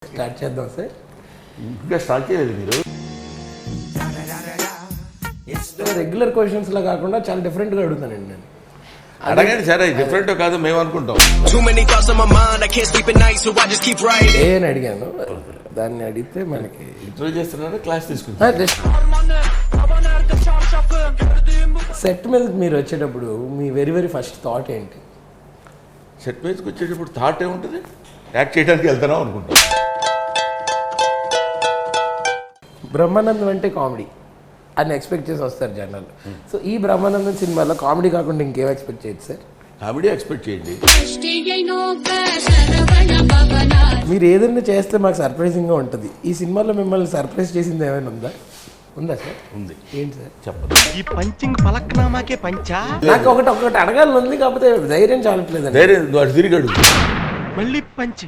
Start చేద్దాం sir. ఇంకా start చేయలేదు మీరు. రెగ్యులర్ క్వశ్చన్స్ లా కాకుండా చాలా డిఫరెంట్గా అడుగుతానండి నేను. అడగండి సరే, డిఫరెంట్ కాదు మేము అనుకుంటాం. ఏ అని అడిగాను, దాన్ని అడిగితే మనకి ఇంటర్వ్యూ చేస్తున్నారా క్లాస్ తీసుకుంటారు? సెట్ మీద మీరు వచ్చేటప్పుడు మీ వెరీ ఫస్ట్ థాట్ ఏంటి? సెట్ మీదకి వచ్చేటప్పుడు థాట్ ఏముంటుంది? యాక్ట్ చేయడానికి వెళ్తున్నాం అనుకుంటాం. బ్రహ్మానందం అంటే కామెడీ అని ఎక్స్పెక్ట్ చేసి వస్తారు జనాలు. సో ఈ బ్రహ్మానందం సినిమాలో కామెడీ కాకుండా ఇంకేం ఎక్స్పెక్ట్ చేయొచ్చు సార్? కామెడీ ఎక్స్పెక్ట్ చేయండి. మీరు ఏదైనా చేస్తే మాకు సర్ప్రైజింగ్గా ఉంటుంది. ఈ సినిమాలో మిమ్మల్ని సర్ప్రైజ్ చేసింది ఏమైనా ఉందా సార్? ఉంది. ఏంటి సార్ చెప్పదు. ఈ పంచింగ్ పలక్నామాకే పంచా. నాకు ఒకటి అడగాలని ఉంది, కాకపోతే ధైర్యం చాలట్లేదండి. ధైర్యం అటు తిరిగి అడుగు. మళ్ళీ పంచి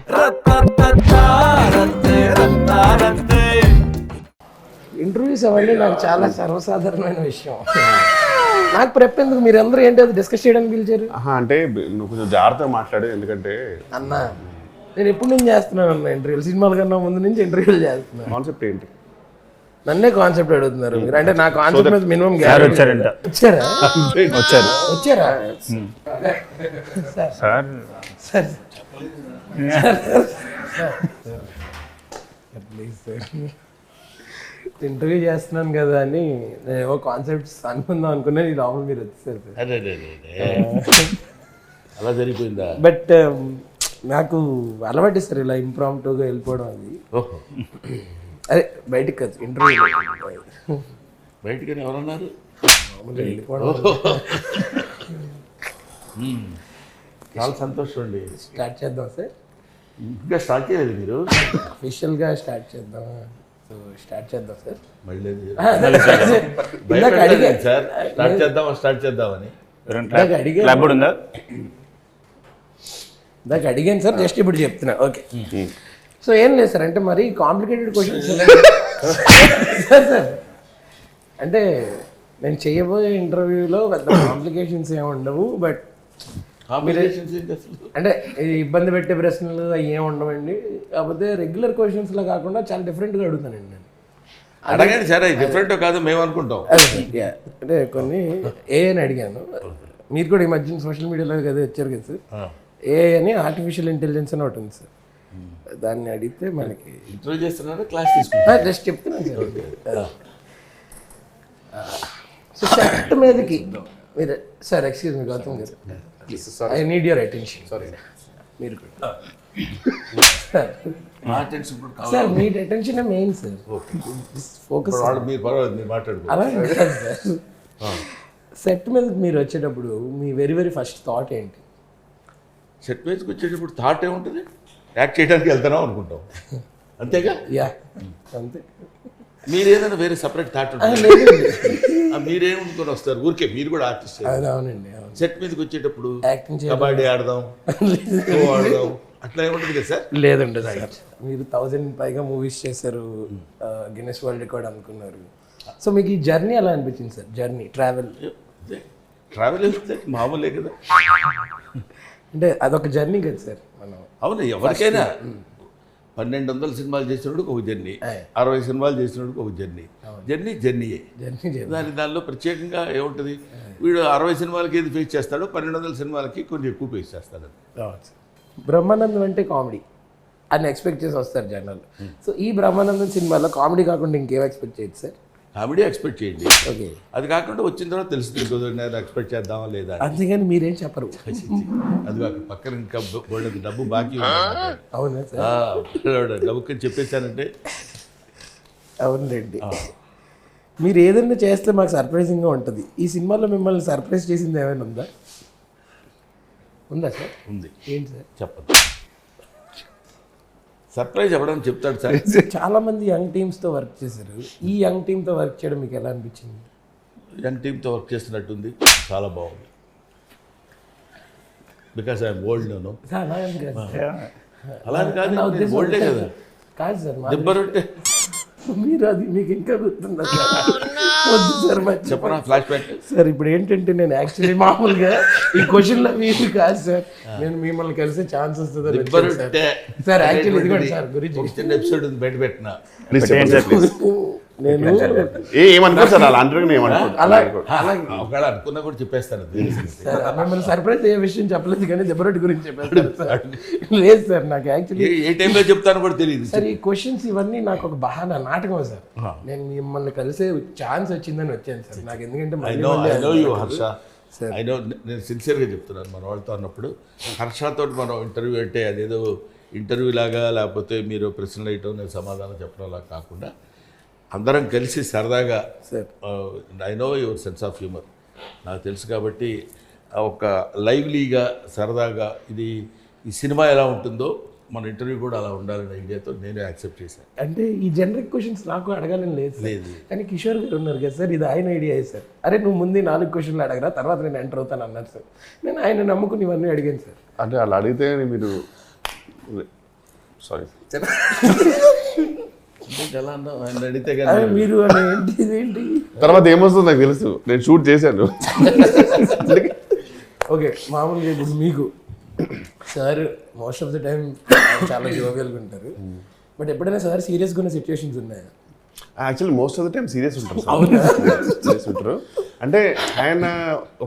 ఇంటర్వ్యూస్ అవన్నీ నాకు చాలా సర్వసాధారణమైన విషయం. నాకు ప్రెప్ ఎందుకు? మీరు అందరూ ఏంటి అది డిస్కస్ చేయడానికి పిలిచారు? అంటే నువ్వు కొంచెం జాగ్రత్తగా మాట్లాడు, ఎందుకంటే అన్న నేను ఎప్పుడు నుంచి చేస్తున్నాను అన్న ఇంటర్వ్యూలు. సినిమాల కన్నా ముందు నుంచి ఇంటర్వ్యూలు చేస్తున్నాను. కాన్సెప్ట్ ఏంటి? నన్నే కాన్సెప్ట్ అడుగుతున్నారు మీరు. అంటే నా కాన్సెప్ట్ మీద మినిమం వచ్చారంట. వచ్చారా? వచ్చారు sir sir please sir, interview చేస్తున్నాను కదా అని నేను ఏవో కాన్సెప్ట్స్ అనుకుందాం అనుకున్నా, ఈ లోపల మీరు వచ్చేసారు సార్. అదే అలా జరిగిపోయిందా? బట్ నాకు అలవాటు సార్ ఇలా ఇంప్రాంప్టుగా వెళ్ళిపోవడం. అది ఓహో, అదే బయటికి కాదు, ఇంటర్వ్యూ బయటకని ఎవరన్నారు? మామూలుగా వెళ్ళిపోవడం. చాలా సంతోషం అండి. స్టార్ట్ చేద్దాం సార్. ఇంకా స్టార్ట్ చేయలేదు మీరు. అఫీషియల్గా స్టార్ట్ చేద్దాం. సో స్టార్ట్ చేద్దాం సార్. మళ్ళీ ఇందాక అడిగాను సార్, స్టార్ట్ చేద్దామని. ఇందాక అడిగాను సార్, జస్ట్ ఇప్పుడు చెప్తున్నా. ఓకే. సో ఏం లేదు సార్, అంటే మరి కాంప్లికేటెడ్ క్వశ్చన్స్ సార్. అంటే నేను చేయబోయే ఇంటర్వ్యూలో పెద్ద కాంప్లికేషన్స్ ఏమి ఉండవు. బట్ అంటే ఇబ్బంది పెట్టే ప్రశ్నలు అవి ఏమి ఉండవండి. కాకపోతే రెగ్యులర్ క్వశ్చన్స్ లా కాకుండా చాలా డిఫరెంట్గా అడుగుతానండి నేను. అడగండి సరే, డిఫరెంట్ కాదు మేము అనుకుంటాం. అంటే కొన్ని ఏ అని అడిగాను. మీరు కూడా ఈ మధ్యన సోషల్ మీడియాలో కదా వచ్చారు కదా సార్. ఏ అని ఆర్టిఫిషియల్ ఇంటెలిజెన్స్ అని ఒకటి ఉంది సార్. దాన్ని అడిగితే మనకి ఇంటర్వ్యూ చేస్తున్నారా క్లాస్ తీసుకుంటారు? జస్ట్ చెప్తున్నాను సార్. సో సెట్ మీదకి మీరు సార్, ఎక్స్క్యూజ్ మీ గౌతమ్ గారు, I need your attention. Sorry మీరు కూడా సార్, మీ అటెన్షన్ మెయిన్ సార్. ఫోకస్ మీరు పర్వాలేదు, మీరు మాట్లాడుకో. అలా కాదు సార్. సెట్ మీదకి మీరు వచ్చేటప్పుడు మీ వెరీ ఫస్ట్ థాట్ ఏంటి? సెట్ మీదకి వచ్చేటప్పుడు థాట్ ఏముంటుంది? యాక్ట్ చేయడానికి వెళ్తున్నాం అనుకుంటాం, అంతేగా? యా అంతే. మీరు ఏదైనా వేరే సపరేట్ థాట్ ఉంటుంది? మీరేమనుకొని వస్తారు? ఊరికే మీరు కూడా ఆర్టిస్ట్. అవునండి. సెట్ మీదకి వచ్చేటప్పుడు యాక్టింగ్ కబడ్డీ ఆడదాం, ఆడదాం అట్లా ఏముంటుంది కదా సార్? లేదండి సార్. మీరు 1000 పైగా మూవీస్ చేశారు, గిన్నెస్ వరల్డ్ రికార్డ్ అనుకున్నారు. సో మీకు ఈ జర్నీ ఎలా అనిపించింది సార్? జర్నీ ట్రావెల్ వెళ్తే మామూలే కదా. అంటే అదొక జర్నీ కదా సార్. మనం అవును, ఎవరికైనా 1200 సినిమాలు చేసినప్పుడు ఒక జర్నీ, 60 సినిమాలు చేసినప్పుడు ఒక జర్నీయే. జర్నీ దానిలో ప్రత్యేకంగా ఏముంటుంది? వీడు 60 సినిమాలకి ఏది ఫేస్ చేస్తాడో 1200 సినిమాలకి కొంచెం ఎక్కువ ఫేస్ చేస్తాడు. బ్రహ్మానందం అంటే కామెడీ అని ఎక్స్పెక్ట్ చేసి వస్తారు జనాలు. సో ఈ బ్రహ్మానందం సినిమాలో కామెడీ కాకుండా ఇంకేం ఎక్స్పెక్ట్ చేయొచ్చు సార్? కామెడీ ఎక్స్పెక్ట్ చేయండి. ఓకే. అది కాకుండా వచ్చిన తర్వాత తెలుస్తుంది ఎక్స్పెక్ట్ చేద్దామా లేదా. అంతేగాని మీరేం చెప్పరు. అది కాక పక్కన ఇంకా డబ్బు బాకీ. అవునా సార్? డబ్బుకి చెప్పేశానంటే అవునండి. మీరు ఏదైనా చేస్తే మాకు సర్ప్రైజింగ్గా ఉంటుంది. ఈ సినిమాలో మిమ్మల్ని సర్ప్రైజ్ చేసింది ఏమైనా ఉందా సార్? ఉంది. ఏంటి సార్? చెప్పదు. సర్ప్రైజ్ ఎవడని చెప్తాడు సార్. చాలా మంది యంగ్ టీమ్స్తో వర్క్ చేశారు. ఈ యంగ్ టీమ్తో వర్క్ చేయడం మీకు ఎలా అనిపించింది? యంగ్ టీమ్తో వర్క్ చేస్తున్నట్టుంది, చాలా బాగుంది. Because I'm old. నేను అలా కాదు, ఓల్డే కదా. కాదు సార్, దెబ్బరుంటే మీరు అది మీకు ఇంకా గుర్తుందా వద్దు సార్ చెప్పనా ఫ్లాష్ బ్యాక్? సార్ ఇప్పుడు ఏంటంటే నేను యాక్చువల్లీ మామూలుగా ఈ క్వశ్చన్లో మీరు కాదు సార్, నేను మిమ్మల్ని కలిసే ఛాన్స్ వస్తుందని వచ్చాను సార్. సార్ యాక్చువల్లీ ఇదిగోండి సార్ గురించి ఒక చిన్న ఎపిసోడ్ బయట పెట్టిన ప్లీజ్ చెప్పండి సార్ ప్లీజ్. నేను ఏమనుకోరు సార్ అలా అంటారు ఏమనుకోరు. అలా ఒకవేళ అనుకున్నా కూడా చెప్పేస్తాను అది. సార్ మిమ్మల్ని సర్ప్రైజ్ అయ్యే విషయం చెప్పలేదు కానీ దెబ్బరొట్టి గురించి చెప్పేస్తాను సార్. లేదు సార్ నాకు యాక్చువల్లీ ఏ టైంలో చెప్తాను కూడా తెలియదు. సార్ ఈ క్వశ్చన్స్ ఇవన్నీ నాకు ఒక బహానా నాటకం సార్. నేను మిమ్మల్ని కలిసే ఛాన్స్ వచ్చిందని వచ్చాను సార్. నాకు ఎందుకంటే I know you Harsha, I know. నేను సిన్సియర్గా చెప్తున్నాను మన వాళ్ళతో అన్నప్పుడు, హర్షతో మనం ఇంటర్వ్యూ అంటే అదేదో ఇంటర్వ్యూ లాగా లేకపోతే మీరు ప్రశ్నలు వేయటం నేను సమాధానం చెప్పడం లాగా కాకుండా అందరం కలిసి సరదాగా, I know your sense of humour నాకు తెలుసు కాబట్టి ఒక లైవ్లీగా సరదాగా ఇది ఈ సినిమా ఎలా ఉంటుందో మన ఇంటర్వ్యూ కూడా అలా ఉండాలనే ఐడియాతో నేను యాక్సెప్ట్ చేశాను. అంటే ఈ జనరిక్ క్వశ్చన్స్ నాకు అడగాలని లేదు సార్. లేదు. కానీ కిషోర్ గారు ఉన్నారు కదా సార్, ఇది ఆయన ఐడియా సార్. అరే నువ్వు ముందు 4 క్వశ్చన్లు అడగరా, తర్వాత నేను ఎంటర్ అవుతాను అన్నారు సార్. నేను ఆయన నమ్ముకుని ఇవన్నీ అడిగాను సార్. అంటే అలా అడిగితే మీరు సారీ ఎలా అన్నా ఆయన అడిగితే అరే కానీ మీరు అని ఏంటి ఇదేంటి. తర్వాత ఏమొస్తుందో నాకు తెలుసు, నేను షూట్ చేశాను. ఓకే మామూలుగా ఇప్పుడు మీకు sir most of the time చాలా జోవియల్గా ఉంటారు, బట్ ఎప్పుడైనా సార్ సీరియస్గా ఉన్న సిచ్యువేషన్స్ ఉన్నాయా? Actually most of the time serious ఉంటారు సీరియస్ ఉంటారు. అంటే ఆయన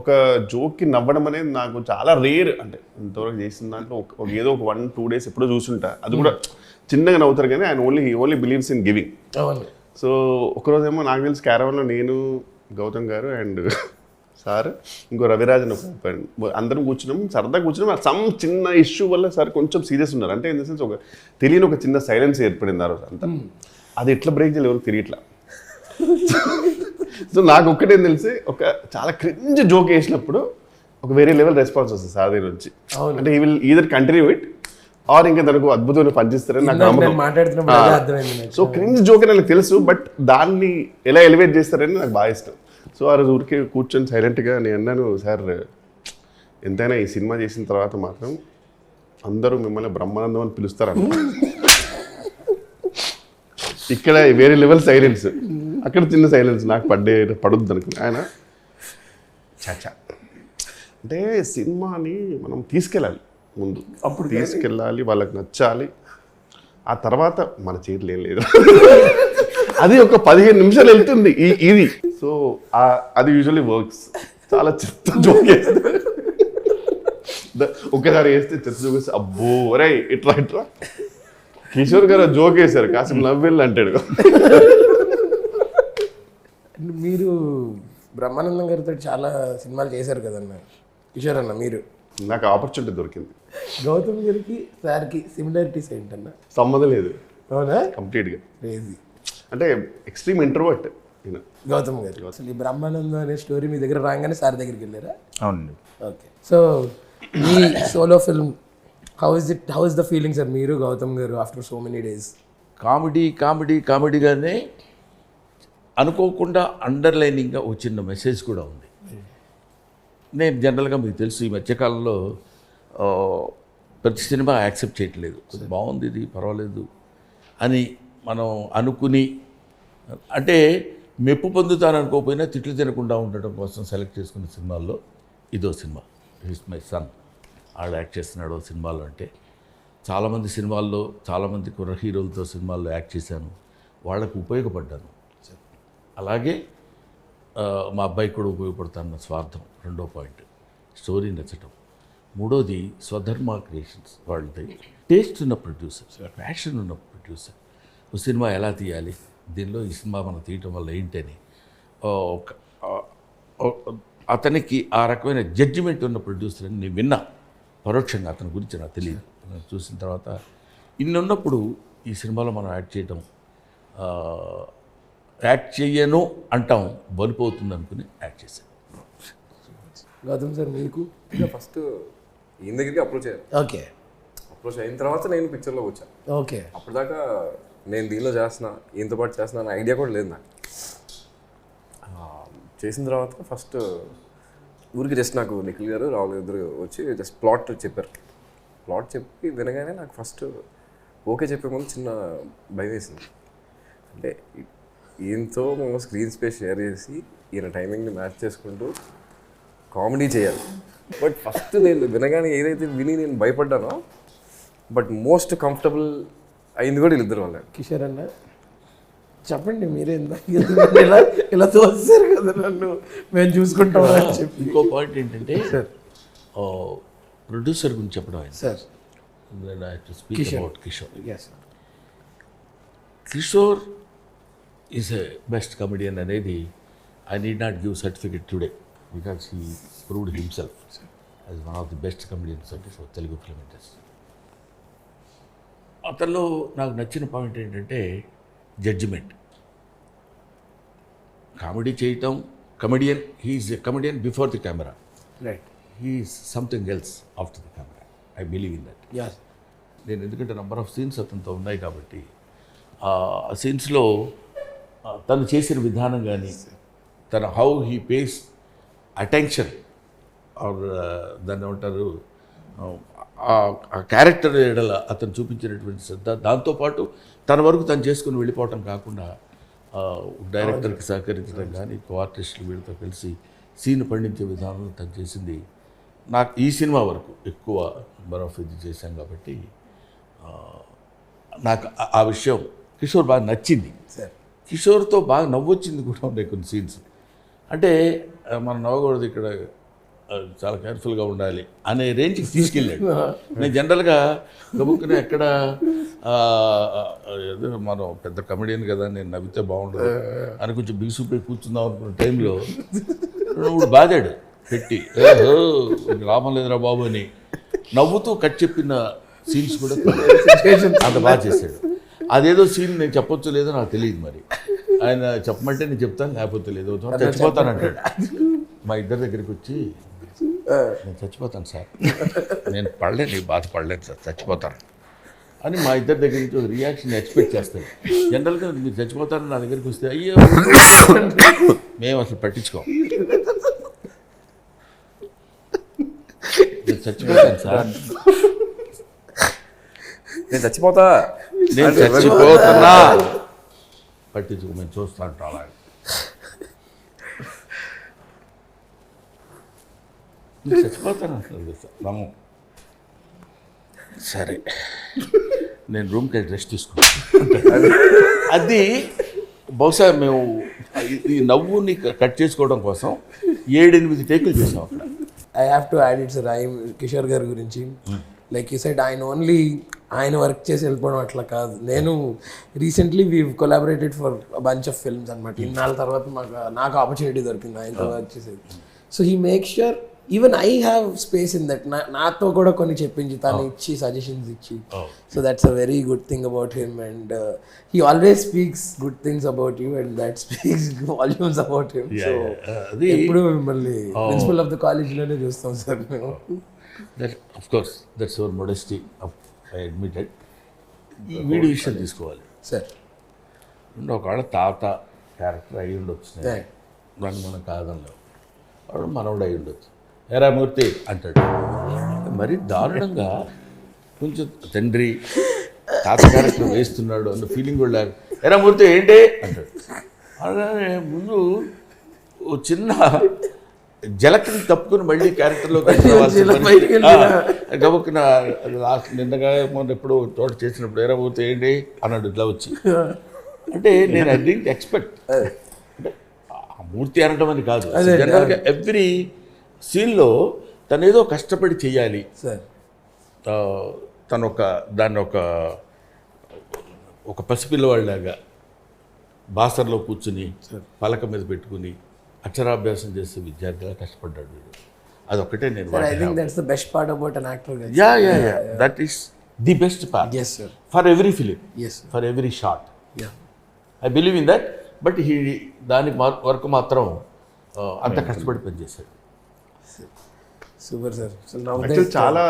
ఒక జోక్కి నవ్వడం అనేది నాకు చాలా రేర్. అంటే ఇంతవరకు చేసిన దాంట్లో ఏదో ఒక 1-2 డేస్ ఎప్పుడో చూసుంటా, అది కూడా చిన్నగా నవ్వుతారు కానీ ఆయన ఓన్లీ బిలీవ్స్ ఇన్ గివింగ్. అవును. సో ఒకరోజేమో నాకు తెలిసి క్యారవాన్లో నేను, గౌతమ్ గారు అండ్ సార్, ఇంకో రవిరాజన్ అందరం కూర్చున్నాం, సరదాగా కూర్చున్నాం. సమ్ చిన్న ఇష్యూ వల్ల సార్ కొంచెం సీరియస్ ఉన్నారు. అంటే ఇన్ ద సెన్స్ ఒక తెలియని ఒక చిన్న సైలెన్స్ ఏర్పడింది ఆ రోజు అంతా. అది ఎట్లా బ్రేక్ చేయాలి ఎవరికి తెలియట్లా. సో నాకు ఒక్కటే తెలిసి ఒక చాలా క్రింజ్ జోక్ వేసినప్పుడు ఒక వేరే లెవెల్ రెస్పాన్స్ వస్తుంది సార్ దగ్గర నుంచి. అంటే ఈ will either continue it or ఇంకా తనకు అద్భుతమైన పనిచేస్తారని నాకు నమ్మకం. సో క్రింజ్ జోక్ అని నాకు తెలుసు, బట్ దాన్ని ఎలా ఎలివేట్ చేస్తారని నాకు బాగా ఇష్టం. సో ఆ రోజు ఊరికే కూర్చొని సైలెంట్గా నేను అన్నాను, సార్ ఎంతైనా ఈ సినిమా చేసిన తర్వాత మాత్రం అందరూ మిమ్మల్ని బ్రహ్మానందం అని పిలుస్తారన్న. ఇక్కడ వేరే లెవెల్ సైలెన్స్, అక్కడ చిన్న సైలెన్స్ నాకు పడుద్ది అనుకుని ఆయన చాచా అంటే సినిమాని మనం తీసుకెళ్ళాలి ముందు, అప్పుడు తీసుకెళ్ళాలి, వాళ్ళకి నచ్చాలి, ఆ తర్వాత మన చేతులు ఏం లేదు. అది ఒక 15 నిమిషాలు వెళ్తుంది ఇది. సో అది యూజువల్లీ వర్క్స్. చాలా చెత్త జోక్ వేస్తే ఒక్కసారి వేస్తే చెత్త జోక్ వేస్తే అబ్బో రే ఇట్లా ఇట్లా. కిషోర్ గారు జోక్ వేశారు, కాసేపు నవ్వెళ్ళి అంటాడు. మీరు బ్రహ్మానందం గారితో చాలా సినిమాలు చేశారు కదన్న కిషోర్ అన్న. మీరు నాకు ఆపర్చునిటీ దొరికింది. గౌతమ్ గారికి సార్కి సిమిలారిటీస్ ఏంటన్నా? సంబంధం లేదు. అవునా? కంప్లీట్గా క్రేజీ. అంటే ఎక్స్ట్రీమ్ ఇంట్రోవర్ట్ గౌతమ్ గారు. అసలు ఈ బ్రహ్మానందం అనే స్టోరీ మీ దగ్గర రాగానే సార్ దగ్గరికి వెళ్ళారా? అవునండి. ఓకే. సో ఈ solo film how is the feeling sir మీరు గౌతమ్ గారు ఆఫ్టర్ సో మెనీ డేస్? కామెడీగానే అనుకోకుండా అండర్లైనింగ్గా ఒక చిన్న మెసేజ్ కూడా ఉంది. నేను జనరల్గా మీకు తెలుసు ఈ మధ్యకాలంలో ప్రతి సినిమా యాక్సెప్ట్ చేయట్లేదు. బాగుంది ఇది పర్వాలేదు అని మనం అనుకుని, అంటే మెప్పు పొందుతాను అనుకోకపోయినా తిట్లు తినకుండా ఉండటం కోసం సెలెక్ట్ చేసుకున్న సినిమాల్లో ఇదో సినిమా. హిస్ మై సన్, ఆడు యాక్ట్ చేస్తున్నాడు సినిమాలో. అంటే చాలామంది సినిమాల్లో చాలామంది కుర్ర హీరోలతో సినిమాల్లో యాక్ట్ చేశాను, వాళ్ళకు ఉపయోగపడ్డాను. అలాగే మా అబ్బాయికి కూడా ఉపయోగపడతానన్న స్వార్థం రెండో పాయింట్. స్టోరీ నచ్చటం. మూడోది స్వధర్మ క్రియేషన్స్, వాళ్ళది టేస్ట్ ఉన్న ప్రొడ్యూసర్, ప్యాషన్ ఉన్న ప్రొడ్యూసర్. ఒక సినిమా ఎలా తీయాలి, దీనిలో ఈ సినిమా మనం తీయటం వల్ల ఏంటని అతనికి ఆ రకమైన జడ్జిమెంట్ ఉన్న ప్రొడ్యూసర్ అని నేను విన్నా పరోక్షంగా. అతని గురించి నాకు తెలియదు. చూసిన తర్వాత ఇన్ని ఉన్నప్పుడు ఈ సినిమాలో మనం యాక్ట్ చేయను అంటాం, బలుపు అవుతుంది అనుకుని యాక్ట్ చేశాను. గౌతమ్ సార్ మీకు ఫస్ట్ ఈయన దగ్గరికి అప్రోచ్ అయ్యాను. ఓకే. అప్రోచ్ అయిన తర్వాత నేను పిక్చర్లోకి వచ్చాను. ఓకే. అప్పటిదాకా నేను దీనిలో చేస్తున్నా, ఈయనతో పాటు చేస్తున్నా అనే ఐడియా కూడా లేదు నాకు. చేసిన తర్వాత ఫస్ట్ ఊరికి జస్ట్ నాకు నిఖిల్ గారు రాహుల్ ఇద్దరు వచ్చి జస్ట్ ప్లాట్ చెప్పారు. ప్లాట్ చెప్పి వినగానే నాకు ఫస్ట్ ఓకే చెప్పే ముందు చిన్న భయం వేసింది. అంటే ఈయనతో మనం స్క్రీన్ స్పేస్ షేర్ చేసి ఈయన టైమింగ్ని మ్యాచ్ చేసుకుంటూ కామెడీ చేయాలి. బట్ ఫస్ట్ నేను వినగానే ఏదైతే విని నేను భయపడ్డానో బట్ మోస్ట్ కంఫర్టబుల్ అయింది కూడా వీళ్ళిద్దరు వల్ల. కిషోర్ అన్న చెప్పండి మీరే ఇలా ఇలా తోస్తారు కదా నన్ను, మేము చూసుకుంటాం అని చెప్పి. ఇంకో పాయింట్ ఏంటంటే ప్రొడ్యూసర్ గురించి చెప్పడం అయింది sir. Speak about Kishore. Yes Kishore is a best comedian అనేది I need not give certificate today because he proved himself as one of the best comedians of Telugu film industry. అతనిలో నాకు నచ్చిన పాయింట్ ఏంటంటే జడ్జిమెంట్. కామెడీ చేయటం, comedian, he's a comedian before the camera, right. He's something else after the camera. I believe in that. Yes నేను ఎందుకంటే number of scenes అతనితో ఉన్నాయి కాబట్టి ఆ సీన్స్లో తను చేసిన విధానం కానీ, తన how he pays attention or దాన్ని ఏమంటారు, ఆ క్యారెక్టర్ ఎడల అతను చూపించినటువంటి శ్రద్ధ, దాంతోపాటు తన వరకు తను చేసుకుని వెళ్ళిపోవటం కాకుండా డైరెక్టర్కి సహకరించడం కానీ, కో ఆర్టిస్టులు వీళ్ళతో కలిసి సీన్ పండించే విధానంలో తను చేసింది నాకు ఈ సినిమా వరకు ఎక్కువ నెంబర్ ఆఫ్ ఇది చేశాం కాబట్టి నాకు ఆ విషయం కిషోర్ బాగా నచ్చింది. సార్. కిషోర్తో బాగా నవ్వొచ్చింది కూడా ఉన్నాయి కొన్ని సీన్స్. అంటే మనం నవ్వకూడదు ఇక్కడ, చాలా కేర్ఫుల్గా ఉండాలి అనే రేంజ్కి తీసుకెళ్ళాడు. నేను జనరల్గా గబుక్కున ఎక్కడ ఏదో మనం పెద్ద కమెడియన్ కదా నేను నవ్వితే బాగుండదు అని కొంచెం బిగుసుపోయి కూర్చుందాం అనుకున్న టైంలో ఇప్పుడు బాధాడు పెట్టి, లాభం లేదురా బాబు అని నవ్వుతూ కట్ చెప్పిన సీన్స్ కూడా అంత బాగా చేశాడు. అదేదో సీన్ నేను చెప్పొచ్చు లేదో నాకు తెలియదు, మరి ఆయన చెప్పమంటే నేను చెప్తాను, లేకపోతే లేదు చచ్చిపోతాను అంటాడు. మా ఇద్దరి దగ్గరికి వచ్చి నేను చచ్చిపోతాను సార్, నేను పడలేను, నీ బాధపడలేను సార్, చచ్చిపోతాను అని మా ఇద్దరి దగ్గర నుంచి ఒక రియాక్షన్ ఎక్స్పెక్ట్ చేస్తాను. జనరల్గా మీరు చచ్చిపోతారని నా దగ్గరికి వస్తే అయ్యో మేము అసలు పట్టించుకోం, నేను చచ్చిపోతాను సార్, నేను చచ్చిపోతా, నేను చచ్చిపోతున్నా, పట్టించుకో, మేము చూస్తా అంటాం. అలా నేను చచ్చిపోతాను అంటున్నారు సార్. నమ్ము, సరే నేను రూమ్కి వెళ్ళి రెస్ట్ తీసుకుంటాను. అది బహుశా మేము ఈ నవ్వుని కట్ చేసుకోవడం కోసం 7-8 టేకులు చేసాం అక్కడ. I have to add it sir. Kishore గారి గురించి లైక్ యూ సెడ్, ఆయన వర్క్ చేసి వెళ్ళిపోవడం అట్లా కాదు. నేను recently we collaborated for bunch of films అనమాట. ఇన్నాళ్ళ తర్వాత నాకు ఆపర్చునిటీ దొరికింది ఆయనతో వర్క్ చేసేది. So he make sure even I have space in that. నాతో కూడా కొన్ని చెప్పించి తను ఇచ్చి సజెషన్స్ ఇచ్చి. So that's a very good thing about him. And he always speaks good things about you and that speaks volumes about him. So ఎప్పుడు మిమ్మల్ని principal of the కాలేజ్లోనే చూస్తాం సార్ మేము. Of course that's your modesty, I admitted. ఈ వీడి విషయం తీసుకోవాలి sir. ఒకవేళ తాత క్యారెక్టర్ అయ్యి ఉండొచ్చు, దాన్ని మనం కాదనలేవు. వాడు మనవడు అయ్యి ఉండొచ్చు. ఎరా మూర్తి అంటాడు. మరి దారుణంగా కొంచెం తండ్రి తాత క్యారెక్టర్ వేస్తున్నాడు అన్న ఫీలింగ్ కూడా లేదు. ఎరా మూర్తి ఏంటి అంటాడు. అలానే ముందు ఓ చిన్న జలక్ని తప్పుకుని మళ్ళీ క్యారెక్టర్లో గబుక్కున లాస్ట్ నిన్నగా మొన్న ఎప్పుడు తోట చేసినప్పుడు ఎరా మూర్తి ఏంటి అన్నాడు ఇట్లా వచ్చి. అంటే నేను ఐ డిడ్ంట్ ఎక్స్పెక్ట్, అంటే ఆ మూర్తి అనడం అని కాదు, జనరల్గా ఎవ్రీ సీన్లో తను ఏదో కష్టపడి చెయ్యాలి. తను దాన్ని ఒక పసిపిల్లవాళ్ళలాగా బాసర్లో కూర్చుని పలక మీద పెట్టుకుని అక్షరాభ్యాసం చేసే విద్యార్థిగా కష్టపడ్డాడు వీడు. అదొక్కటే నేను that is the best part for every film, for every shot. I believe in that. But దానికి వరకు మాత్రం అంత కష్టపడి పనిచేశాడు. Super sir. చాలా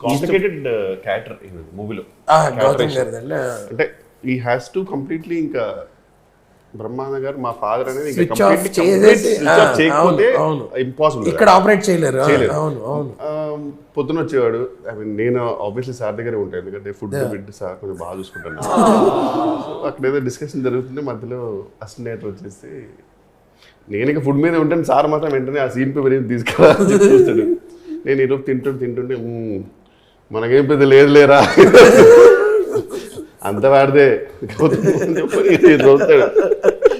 కాంప్లికేటెడ్ క్యారెక్టర్ ఈ మూవీలో. అంటే ఈ హ్యాస్ టు కంప్లీట్లీ ఇంకా బ్రహ్మానంద గారు మా ఫాదర్ అనేది చేయకపోతే ఇంపాసిబుల్. ఇక్కడ ఆపరేట్ చేయలేరు. పొద్దున వచ్చేవాడు. ఐ మీన్ నేను ఆబ్వియస్లీ సార్ దగ్గరే ఉంటాను, ఎందుకంటే ఫుడ్ బిడ్ సార్ కొంచెం బాగా చూసుకుంటాను. అక్కడ ఏదో డిస్కషన్ జరుగుతుంది, మధ్యలో అసిస్టెంట్ డైరెక్టర్ వచ్చేసి నేను ఇక ఫుడ్ మీద ఉంటాను, సార్ మాత్రం వెంటనే ఆ సీన్ పేపర్ ఏం తీసుకురావాలని చూస్తాడు. నేను ఈరోజు తింటుంటే మనకేం పెద్ద లేదు లేరా అంత వాడితే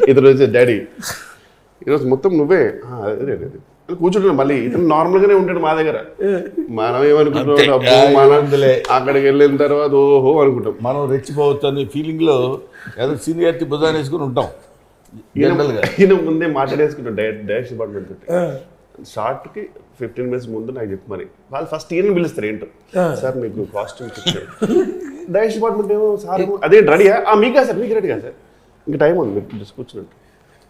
ఇతను వచ్చే డాడీ ఈరోజు మొత్తం నువ్వే అదే కూర్చుంటున్నా. మళ్ళీ ఇతను నార్మల్గానే ఉంటాడు మా దగ్గర. మనం ఏమనుకుంటాం, మనం అక్కడికి వెళ్ళిన తర్వాత ఓహో అనుకుంటాం, మనం రెచ్చిపోవచ్చు అనే ఫీలింగ్లో ఏదో సీనియారిటీ భుజాన్ని వేసుకుని ఉంటాం. ఈయన ముందే మాట్లాడేసుకుంటాం డైరెక్షన్ డిపార్ట్మెంట్ తోటి. షార్ట్కి 15 minutes ముందు నాకు చెప్పు. మరి వాళ్ళు ఫస్ట్ ఈయన పిలుస్తారు, ఏంటో సార్ మీకు కాస్ట్యూమ్ డైరెక్షన్ డిపార్ట్మెంట్ ఏమో సార్ అదే రెడీయా మీకా సార్, మీకు రెడీ కాదు సార్, ఇంకా టైం ఉంది మీరు జస్ట్ కూర్చున్నట్టు.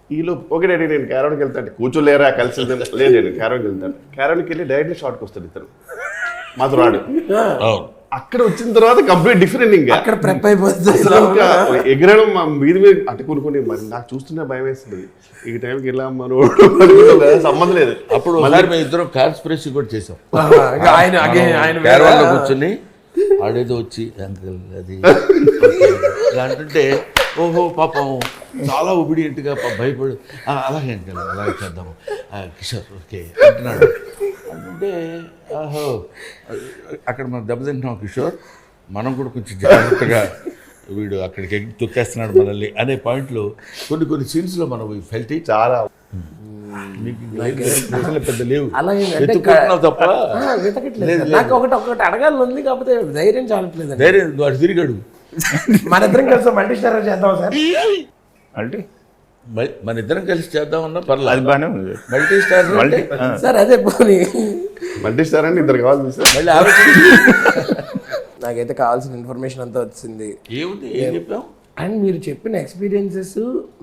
ఈలో ఓకే డాడీ నేను క్యారవన్కి వెళ్తాను, కూర్చోలేరా కలిసి వెళ్తాను, లేదు నేను క్యారవన్కి వెళ్తాను. క్యారవన్కి వెళ్ళి డైరెక్ట్లీ షార్ట్కి వస్తాడు ఇతను, మాతో రాడు. అక్కడ వచ్చిన తర్వాత కంప్లీట్ డిఫరెంట్. ఇంకా అక్కడ ప్రెప్ అయిపోతుంది, ఎగరడం మా మీద మీద అట్టుకునుకుని. మరి నాకు చూస్తున్నా భయం వేస్తుంది, ఈ టైంకి వెళ్ళాం మనం సంబంధం లేదు. అప్పుడు మేము ఇద్దరం కాన్స్పిరసీ కూడా చేసాం. ఆయన క్యారవాన్లో కూర్చొని ఆడేదో వచ్చి అంకుల్ అది ఇలా అంటుంటే ఓహో పాపం చాలా ఒబిడియంట్గా భయపడి అలాగే అంకుల్ అలాగే చేద్దాము కిషోర్ ఓకే అంటున్నాడు. అంటే ఆహో అక్కడ మనం దెబ్బతింటున్నాం కిషోర్, మనం కూడా కొంచెం జాగ్రత్తగా వీడు అక్కడికి తొక్కేస్తున్నాడు మనల్ని అనే పాయింట్లో కొన్ని సీన్స్లో మనం ఫెల్ట్ చాలా పెద్ద లేవు తప్ప నాకు ఒకటి అడగాలి ఉంది, కాకపోతే ధైర్యం చాలట్లేదు. ధైర్యం వాడు తిరిగాడు. మన ఇద్దరం కలిసి మల్టీ స్టార్ చేద్దాం సార్. అంటే మన ఇద్దరం కలిసి చేద్దామన్నా పర్లేదు, అది బాగానే ఉంది. మల్టీ స్టార్ సార్ అదే పోనీ మల్టీ స్టార్ అంటే ఇద్దరు కావాలి సార్. మళ్ళీ ఆలోచించి నాకైతే కావాల్సిన ఇన్ఫర్మేషన్ అంతా వచ్చింది. ఏముంది ఏం చెప్పాం. అండ్ మీరు చెప్పిన experiences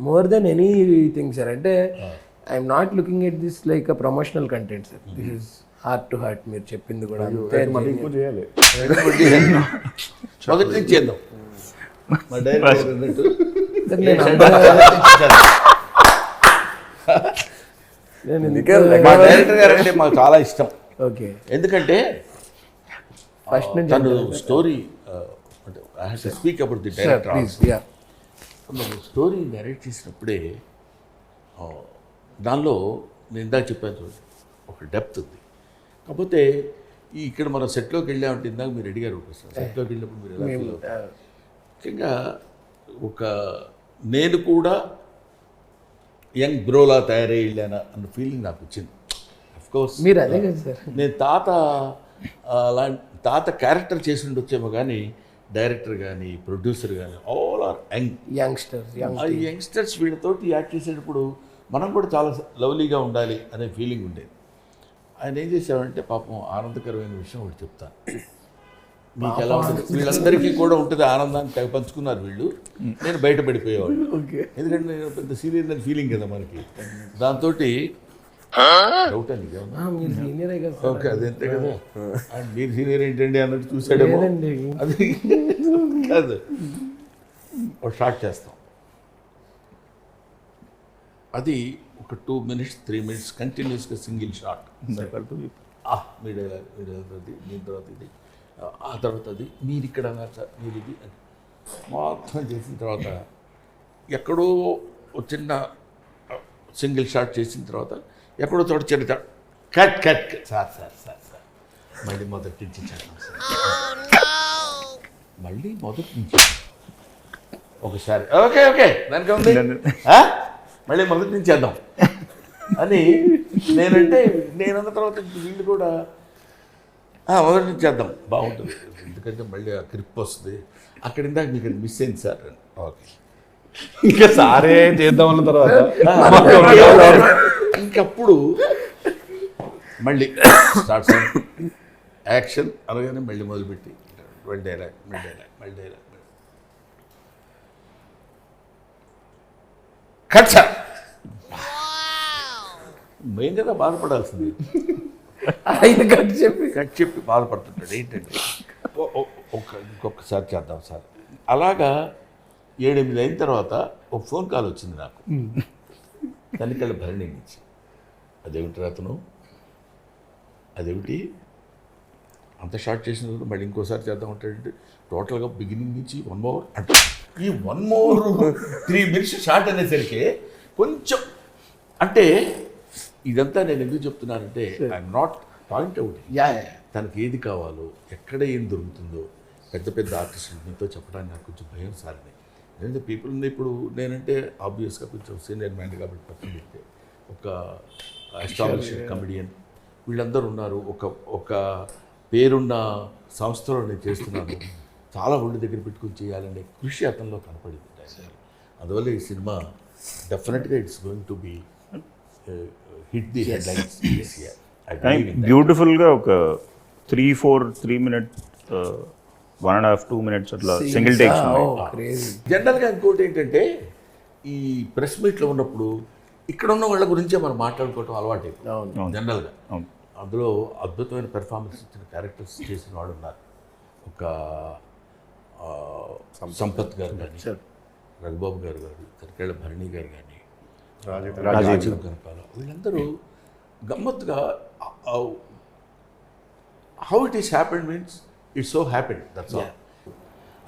more than anything sir. అంటే I'm not looking at this like a promotional content sir. This is heart to heart. మీరు చెప్పింది కూడా ఇంకో చేయాలి, మొదటి నుంచి చేద్దాం. మా డైరెక్టర్ అన్నట్టు మా డైరెక్టర్ గారు అంటే మాకు చాలా ఇష్టం. ఓకే, ఎందుకంటే ఫస్ట్ నుంచి తను స్టోరీ అంటే I have to speak about the director. Story direct చేసినప్పుడే దానిలో నేను ఇందాక చెప్పాను చూడండి, ఒక డెప్త్ ఉంది. కాకపోతే ఇక్కడ మనం సెట్లోకి వెళ్ళామంటే ఇందాక మీరు అడిగారు ఒకసారి సెట్లోకి వెళ్ళినప్పుడు మీరు ఎలా ఫీల్ అవుతారు. ముఖ్యంగా నేను కూడా యంగ్ బ్రోలా తయారై వెళ్ళానా అన్న ఫీలింగ్ నాకు వచ్చింది. అఫ్కోర్స్ మీరు అదే కదా సార్, నేను తాత క్యారెక్టర్ చేసి ఉండొచ్చేమో కానీ డైరెక్టర్ కానీ ప్రొడ్యూసర్ కానీ ఆల్ ఆర్ యంగ్స్టర్స్. ఆ యంగ్స్టర్స్ వీళ్ళతోటి యాక్ట్ చేసేటప్పుడు మనం కూడా చాలా లవ్లీగా ఉండాలి అనే ఫీలింగ్ ఉండేది. ఆయన ఏం చేశాడంటే పాపం ఆనందకరమైన విషయం ఒకటి చెప్తాను మీకు. ఎలా ఉంటుంది వీళ్ళందరికీ కూడా ఉంటుంది, ఆనందాన్ని తెగ పంచుకున్నారు వీళ్ళు. నేను బయటపడిపోయేవాళ్ళు, ఎందుకంటే నేను పెద్ద సీనియర్ అని ఫీలింగ్ కదా మనకి. దాంతో డౌట్ అండి ఓకే అదంతే కదా, మీరు సీనియర్ ఏంటండి అన్నట్టు చూసాడేమో. అది కాదు, ఒక షార్ట్ చేస్తాం, అది ఒక 2 minutes 3 minutes కంటిన్యూస్గా సింగిల్ షాట్. మీ డైలాగ్ దీని తర్వాత ఇది, ఆ తర్వాత అది, మీరు ఇక్కడ సార్ మీరు ఇది అని మొత్తం చేసిన తర్వాత ఎక్కడో చిన్న సింగిల్ షాట్ చేసిన తర్వాత ఎక్కడో చోట చిన్న cut cut sir sir sir sir మళ్ళీ మొదటి నుంచి చేద్దాం సార్, మళ్ళీ మొదటి నుంచి ఒకసారి ఓకే ఓకే దానికి ఉంది మళ్ళీ మొదటి నుంచి చేద్దాం అని నేనన్న తర్వాత వీళ్ళు కూడా మొదటి నుంచి చేద్దాం బాగుంటుంది, ఎందుకంటే మళ్ళీ ఆ క్రిప్ వస్తుంది. అక్కడ ఇందాక మీకు మిస్ అయింది సార్. ఓకే ఇంకా సారే చేద్దామన్న తర్వాత ఇంకప్పుడు మళ్ళీ స్టార్ట్ సార్ యాక్షన్ అనగానే మళ్ళీ మొదలుపెట్టి మళ్ళీ డైలాగ్ కట్ సార్. మెయిన్ కదా బాధపడాల్సింది, ఆయన కట్ చెప్పి బాధపడుతుంటాడు. ఏంటంటే ఇంకొకసారి చేద్దాం సార్. అలాగా 7-8 అయిన తర్వాత ఒక ఫోన్ కాల్ వచ్చింది నాకు తనికళ్ళ భరణి నుంచి. అదేమిటి అతను అదేమిటి అంత షార్ట్ చేసిన మళ్ళీ ఇంకోసారి చేద్దాం అంటే టోటల్గా బిగినింగ్ నుంచి 1 hour అంటే ఈ 1 more 3 minutes షార్ట్ అనేసరికి కొంచెం అంటే ఇదంతా నేను ఎందుకు చెప్తున్నానంటే ఐఎమ్ నాట్ పాయింట్ అవుట్ తనకి ఏది కావాలో ఎక్కడ ఏం దొరుకుతుందో పెద్ద పెద్ద ఆర్టిస్టులు మీతో చెప్పడానికి నాకు కొంచెం భయం సార్ని. ఎందుకంటే పీపుల్ ఇప్పుడు నేనంటే ఆబ్వియస్గా కొంచెం సీనియర్ మ్యాన్ కాబట్టి పక్కన పెడితే ఒక ఎస్టాబ్లిష్డ్ కమెడియన్ వీళ్ళందరూ ఉన్నారు. ఒక పేరున్న సంస్థలో నేను చేస్తున్నాను. చాలా ఒళ్ళు దగ్గర పెట్టుకుని చేయాలనే కృషి అతనిలో కనపడింది. అందువల్ల ఈ సినిమా డెఫినెట్గా it's going to be hit the headlines this year. బ్యూటిఫుల్గా ఒక 3 minute 1.5 2 minutes అట్లా సింగిల్ టేక్స్ జనరల్గా ఇంకోటి ఏంటంటే ఈ ప్రెస్ మీట్లో ఉన్నప్పుడు ఇక్కడ ఉన్న వాళ్ళ గురించే మనం మాట్లాడుకోవటం అలవాటు జనరల్గా. అందులో అద్భుతమైన పెర్ఫార్మెన్స్ ఇచ్చిన క్యారెక్టర్స్ చేసిన వాళ్ళు ఉన్నారు. ఒక సంపత్ గారు కానీ, రఘుబాబు గారు కానీ, తరికేళ్ల భరణి గారు కానీ, రాజీవ్ కనకాల, వీళ్ళందరూ గమ్మత్తుగా how it is happened means it's so happened, that's all.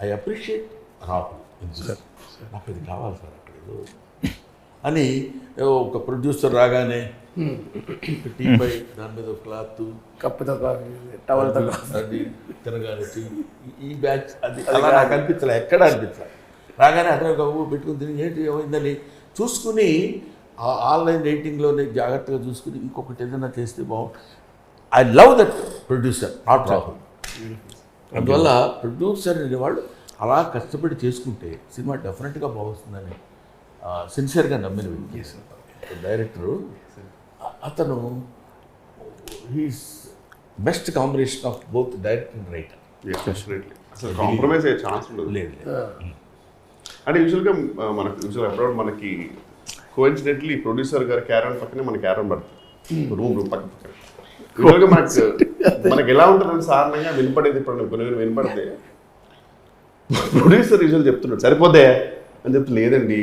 I appreciate Rahul. నాకు ఇది కావాలి సార్ అక్కడ ఏదో అని ఒక ప్రొడ్యూసర్ రాగానే టీ పై దాని మీద క్లాత్ కప్పుతో టవల్తో అది తినగానే ఈ బ్యాచ్ అది అలా నాకు అనిపించలే, ఎక్కడ అనిపించాలి. రాగానే అతను ఒక పెట్టుకుని తిని ఏంటి ఏమైందని చూసుకుని ఆన్లైన్ రేటింగ్లోనే జాగ్రత్తగా చూసుకుని ఇంకొకటి ఏదైనా చేస్తే బాగుంటుంది. I love that producer, not Rahul. అందువల్ల ప్రొడ్యూసర్ అనేవాళ్ళు అలా కష్టపడి చేసుకుంటే సినిమా డెఫినెట్గా బాగుస్తుందని సిన్సియర్గా నమ్మిన వ్యక్తి. డైరెక్టరు అతను he's best combination of both director and writer. అసలు కాంప్రమైజ్ అయ్యే ఛాన్స్ ఉండదు. లేదు అంటే యూజువల్గా అప్రోడ్ మనకి కోఇన్సిడెంట్లీ ప్రొడ్యూసర్ గారి క్యారన్ పక్కనే మన క్యారన్ పడుతుంది, రూమ్ పక్కన. యూజువల్గా మనకి ఎలా ఉంటుందని సాధారణంగా వినపడేది. ఇప్పుడు కొన్ని వినపడితే ప్రొడ్యూసర్ యూజువల్ చెప్తున్నాడు సరిపోతే అని చెప్తే లేదండి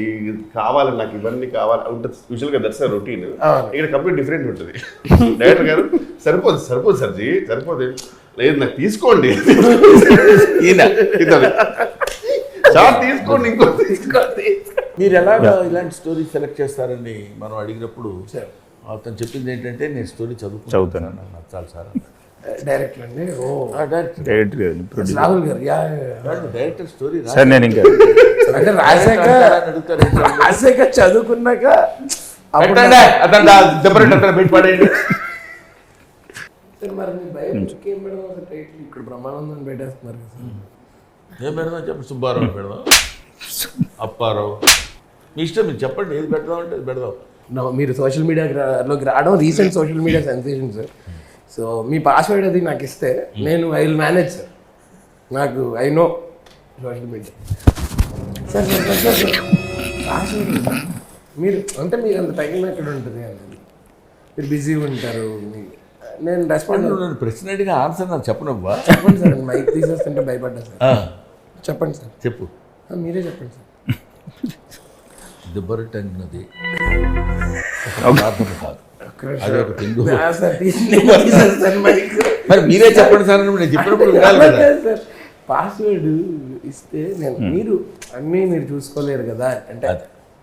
కావాలి నాకు ఇవన్నీ కావాలి ఉంటుంది. యూజువల్గా దట్స్ రొటీన్. ఇక్కడ కంప్లీట్ డిఫరెంట్ ఉంటుంది. డైరెక్టర్ గారు సరిపోదు సర్జీ సరిపోదు, లేదు నాకు తీసుకోండి తీసుకోండి ఇంకో తీసుకోండి. మీరు ఎలాగా ఇలాంటి స్టోరీ సెలెక్ట్ చేస్తారని మనం అడిగినప్పుడు అతను చెప్పింది ఏంటంటే నేను స్టోరీ చదువుతాను, నాకు నచ్చాలి సార్. డైరెక్టర్ అండి. రాహుల్ గారు డైరెక్టర్ స్టోరీ సార్ నేను ఇంకా అంటే రాశాక చదువుకున్నాక మరి మీ బయోపిక్ ఏం పెడదాం అసలు టైటిల్? ఇక్కడ బ్రహ్మానందం పెట్టేస్తున్నారు కదా సార్. ఏం పెడదాం చెప్పండి. సుబ్బారావు పెడదాం, అప్పారావు, మీ ఇష్టం, మీరు చెప్పండి ఏది పెడదాం అంటే పెడదాం. మీరు సోషల్ మీడియాలోకి రావడం recent social media sensation sir. So మీ పాస్వర్డ్ అది నాకు ఇస్తే నేను ఐ విల్ మేనేజ్ సార్. నాకు I know social media sir. Password మీరు అంటే మీకు అంత టైం ఎక్కడ ఉంటుంది అని మీరు బిజీగా ఉంటారు. నేను రెస్పాండ్ ప్రశ్న అడిగిన ఆన్సర్ నాకు చెప్పనవ్వా. చెప్పండి సార్. మైక్ తీసేస్తుంటే భయపడ్డా సార్. చెప్పండి సార్. చెప్పు. మీరే చెప్పండి సార్. దిబ్బరొట్టె అన్నది కాదు, అది ఒక పెంగు. మరి మీరే చెప్పండి సార్, నేను చెప్పినప్పుడు వినాలి కదా. పాస్వర్డ్ ఇస్తే నేను మీరు అన్నీ మీరు చూసుకోలేరు కదా, అంటే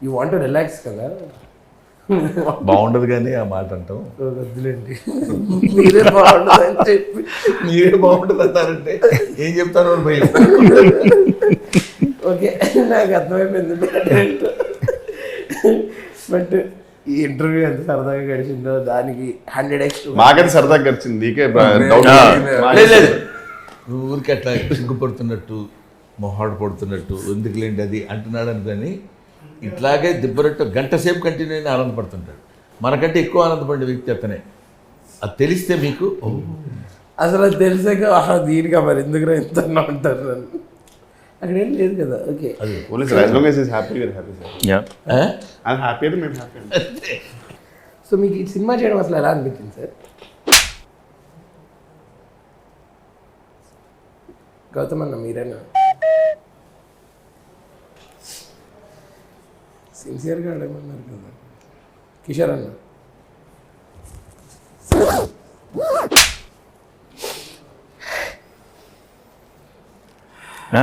యూ వాంట్ టు రిలాక్స్ కదా. బాగుండదు కానీ ఆ మాట అంటాం. వద్దులేండి, మీరే బాగుండదు అని చెప్పి మీరే బాగుంటుంది అంటారంటే ఏం చెప్తాను భయం. ఓకే నాకు అర్థమైపోయింది. బట్ ఈ ఇంటర్వ్యూ ఎంత సరదాగా గడిచిందో దానికి 100x. మాకైతే సరదాగా గడిచింది, నీకే లేదు. నువ్వు ఊరికి అట్లా సిగ్గుపడుతున్నట్టు మొహాడు పడుతున్నట్టు ఎందుకు లేండి అది అంటున్నాడు అనుకొని ఇట్లాగే దిబ్బరట్టు గంట సేపు కంటిన్యూ అయినా ఆనందపడుతుంటాడు. మనకంటే ఎక్కువ ఆనందపడే వ్యక్తి అతనే. అది తెలిస్తే మీకు అసలు అది తెలిసాక దీనిగా మరి ఎందుకు ఎంత ఉంటారు అక్కడ ఏం లేదు కదా. ఓకే సో మీకు ఈ సినిమా చేయడం అసలు ఎలా అనిపించింది సార్? గౌతమ్ అన్న మీరేనా సిన్సియర్గా అడగమన్నారు కదా. కిషోర్ అన్న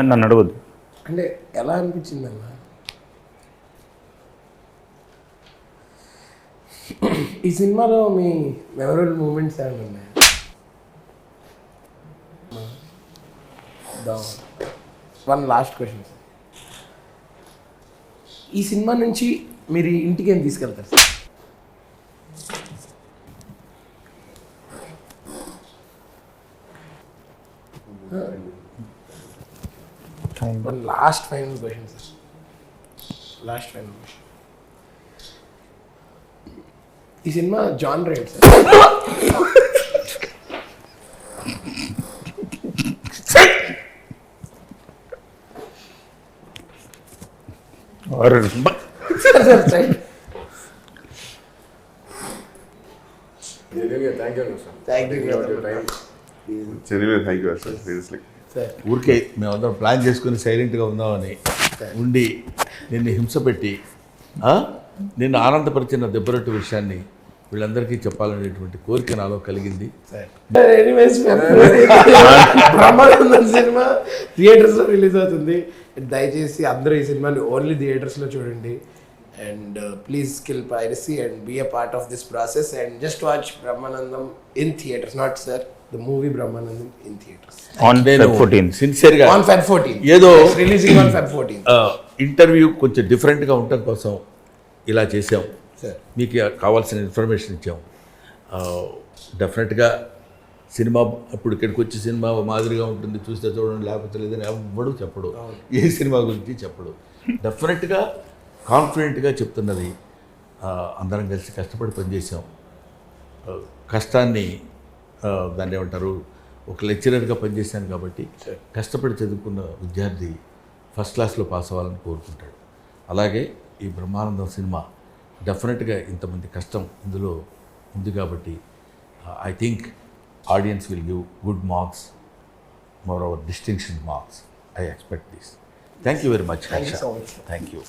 నన్ను అడగద్దు. అంటే ఎలా అనిపించింది అన్న ఈ సినిమాలో మీ మెమరబుల్ మూమెంట్స్ ఏమైనా ఉన్నాయా? వన్ లాస్ట్ క్వశ్చన్ సార్, ఈ సినిమా నుంచి మీరు ఇంటికి ఏం తీసుకెళ్తారు సార్? One last final question sir, last final question. ఈ సినిమా జాన్ రేట్ సార్? Horror. Sir sir thank you sir. Thank you Genuinely, thank you, sir. Seriously. Sir. ఊరికే మేమందరం ప్లాన్ చేసుకుని సైలెంట్గా ఉందామని ఉండి నిన్ను హింస పెట్టి నిన్ను ఆనందపరిచిన దెబ్బరొట్టు విషయాన్ని వీళ్ళందరికీ చెప్పాలనేటువంటి కోరిక నాలో కలిగింది. ఎనీవేస్ బ్రహ్మానందం సినిమా థియేటర్స్లో రిలీజ్ అవుతుంది. దయచేసి అందరూ ఈ సినిమాని ఓన్లీ థియేటర్స్లో చూడండి. And please kill piracy and be a part of this process and just watch Brahmanandam in theatres, not sir the movie Brahmanandam in theatres On Feb 14th. సిన్సియర్గా ఆన్ Feb 14. ఏదో రిలీజింగ్ ఆన్ Feb 14. ఇంటర్వ్యూ కొంచెం డిఫరెంట్గా ఉండటం కోసం ఇలా చేసాం. Sir మీకు కావాల్సిన ఇన్ఫర్మేషన్ ఇచ్చాం. డెఫినెట్గా సినిమా అప్పుడు ఇక్కడికి వచ్చి సినిమా మాదిరిగా ఉంటుంది, చూస్తే చూడండి లేకపోతే లేదని ఎవ్వడు చెప్పడు, ఏ సినిమా గురించి చెప్పడు. డెఫినెట్గా కాన్ఫిడెంట్గా చెప్తున్నది అందరం కలిసి కష్టపడి పనిచేసాం. కష్టాన్ని దాన్ని ఏమంటారు, ఒక లెక్చరర్గా పనిచేశాను కాబట్టి కష్టపడి చదువుకున్న విద్యార్థి ఫస్ట్ క్లాస్లో పాస్ అవ్వాలని కోరుకుంటాడు. అలాగే ఈ బ్రహ్మానందం సినిమా డెఫినెట్గా ఇంతమంది కష్టం ఇందులో ఉంది కాబట్టి I think audience will give good marks, more over distinction marks. I expect this. Thank you very much. Thank you so much. Thank you.